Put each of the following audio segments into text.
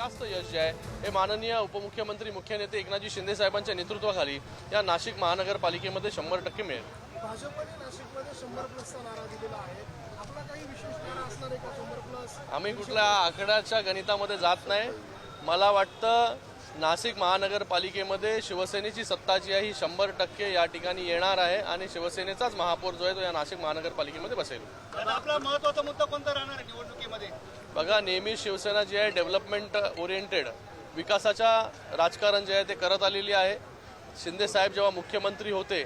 जास्त यश जे आहे हे माननीय उपमुख्यमंत्री मुख्य नेते एकनाथजी शिंदे साहेबांच्या नेतृत्वाखाली या नाशिक महानगरपालिकेमध्ये 100% मिळेल। भाजपने नाशिकमध्ये 100+ नारा दिलेला आहे, आपला काही विशेष नारा असणार आहे का 100+? आम्ही कुठल्या आकड्याच्या गणितामध्ये जात नाही। मला वाटतं नाशिक महानगरपालिकेमध्ये शिवसेनेची सत्ता जी आहे ही 100% या ठिकाणी येणार आहे आणि शिवसेनेचाच महापौर जो आहे तो या नाशिक महानगरपालिकेमध्ये बसेल। आपला महत्त्वाचा मुद्दा कोणता राहणार आहे निवडणुकीमध्ये? बघा, नेहमी शिवसेना जी आहे डेव्हलपमेंट ओरिएंटेड विकासाच्या राजकारण जे आहे ते करत आलेली आहे। शिंदे साहेब जेव्हा मुख्यमंत्री होते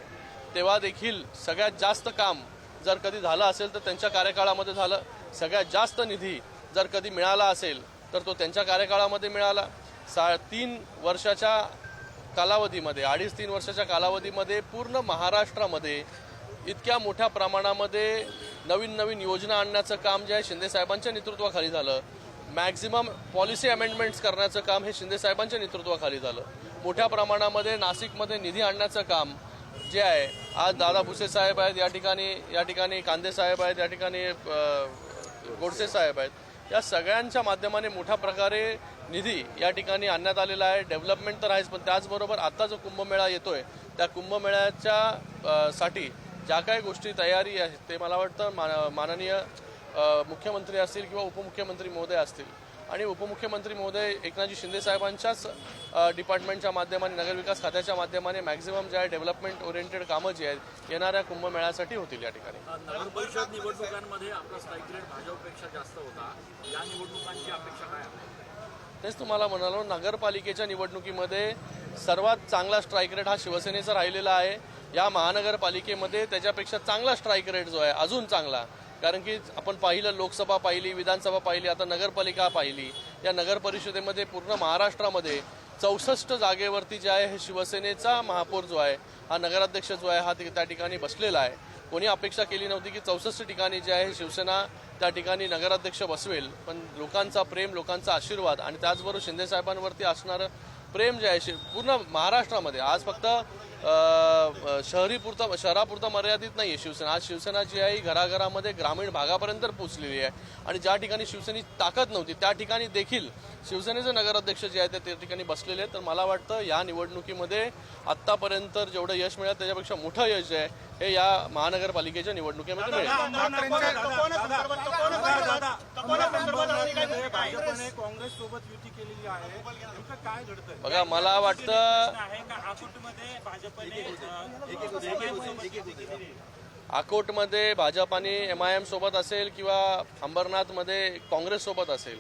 तेव्हा देखील सगळ्यात जास्त काम जर कधी झालं असेल तर त्यांच्या कार्यकाळामध्ये झालं। सगळ्यात जास्त निधी जर कधी मिळाला असेल तर तो त्यांच्या कार्यकाळामध्ये मिळाला। 3 वर्षाच्या कालावधीमध्ये 2.5-3 वर्षाच्या कालावधीमध्ये पूर्ण महाराष्ट्रामध्ये इतक्या मोठ्या प्रमाणामध्ये नवीन योजना आणण्याचं काम जे आहे शिंदे साहेबांच्या नेतृत्वाखाली झालं। मॅक्झिमम पॉलिसी अमेंडमेंट्स करण्याचं काम हे शिंदे साहेबांच्या नेतृत्वाखाली झालं। मोठ्या प्रमाणामध्ये नाशिकमध्ये निधी आणण्याचं काम जे आहे, आज दादा भुसे साहेब आहेत या ठिकाणी कांदे साहेब आहेत, या ठिकाणी गोडसे साहेब आहेत, या सगळ्यांच्या माध्यमाने मोठ्या प्रकारे निधी या ठिकाणी आणण्यात आलेला आहे। डेव्हलपमेंट तर आहेच, पण त्याचबरोबर आता जो कुंभमेळा येतोय त्या कुंभमेळ्याच्या साठी ज्या काही गोष्टी तयारी आहेत ते मला वाटतं माननीय मुख्यमंत्री असतील किंवा उपमुख्यमंत्री महोदय असतील आणि उपमुख्यमंत्री महोदय एकनाथजी शिंदे साहेबांच्याच डिपार्टमेंटच्या माध्यमाने नगरविकास खात्याच्या माध्यमाने मॅक्झिमम जे आहे डेव्हलपमेंट ओरिएंटेड कामं जी आहेत येणाऱ्या कुंभमेळ्यासाठी होतील। या ठिकाणी नगर परिषद निवडणुकांमध्ये आपला स्ट्राईक रेट भाजपपेक्षा जास्त होता, या निवडणुकांची अपेक्षा काय आहे? तेच तुम्हाला म्हणालो, नगरपालिकेच्या निवडणुकीमध्ये सर्वात चांगला स्ट्राईक रेट हा शिवसेनेचा राहिलेला आहे। या महानगरपालिकेमध्ये त्याच्यापेक्षा चांगला स्ट्राईक रेट जो आहे अजून चांगला, कारण की आपण पाहिलं लोकसभा पाहिली, विधानसभा पाहिली, आता नगरपालिका पाहिली। या नगर परिषदेमध्ये पूर्ण महाराष्ट्रामध्ये 64 जागेवरती जे आहे हे शिवसेनेचा महापौर जो आहे हा नगराध्यक्ष जो आहे हा त्या ठिकाणी बसलेला आहे। कोणी अपेक्षा केली नव्हती की 64 ठिकाणी जे आहे शिवसेना त्या ठिकाणी नगराध्यक्ष बसवेल, पण लोकांचा प्रेम, लोकांचा आशीर्वाद आणि त्याचबरोबर शिंदे साहेबांवरती असणारं प्रेम जे आहे पूर्ण महाराष्ट्रामध्ये आज फक्त शहरापुरता मर्यादित नाही आहे शिवसेना। आज शिवसेना जी आहे ही घराघरामध्ये ग्रामीण भागापर्यंत पोहोचलेली आहे आणि ज्या ठिकाणी शिवसेनेची ताकद नव्हती त्या ठिकाणी देखील शिवसेनेचे नगराध्यक्ष जे आहेत ते त्या ठिकाणी बसलेले आहेत। तर मला वाटतं या निवडणुकीमध्ये आत्तापर्यंत जेवढं यश मिळालं त्याच्यापेक्षा मोठं यश जे आहे हे या महानगरपालिकेच्या निवडणुकीमध्ये मिळेल। भाजपने काँग्रेस सोबत युती केलेली आहे, नेमकं काय घडतंय? बघा, मला वाटतं अकोटमध्ये भाजप आणि MIM सोबत असेल किंवा अंबरनाथमध्ये काँग्रेस सोबत असेल,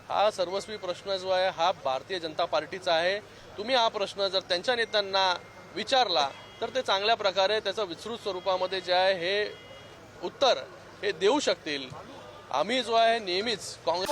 हा सर्वस्वी प्रश्न जो आहे हा भारतीय जनता पार्टीचा आहे। तुम्ही हा प्रश्न जर त्यांच्या नेत्यांना विचारला तर ते चांगल्या प्रकारे त्याचं विस्तृत स्वरूपामध्ये जे आहे हे उत्तर हे देऊ शकतील। आम्ही जो आहे नेहमीच काँग्रेस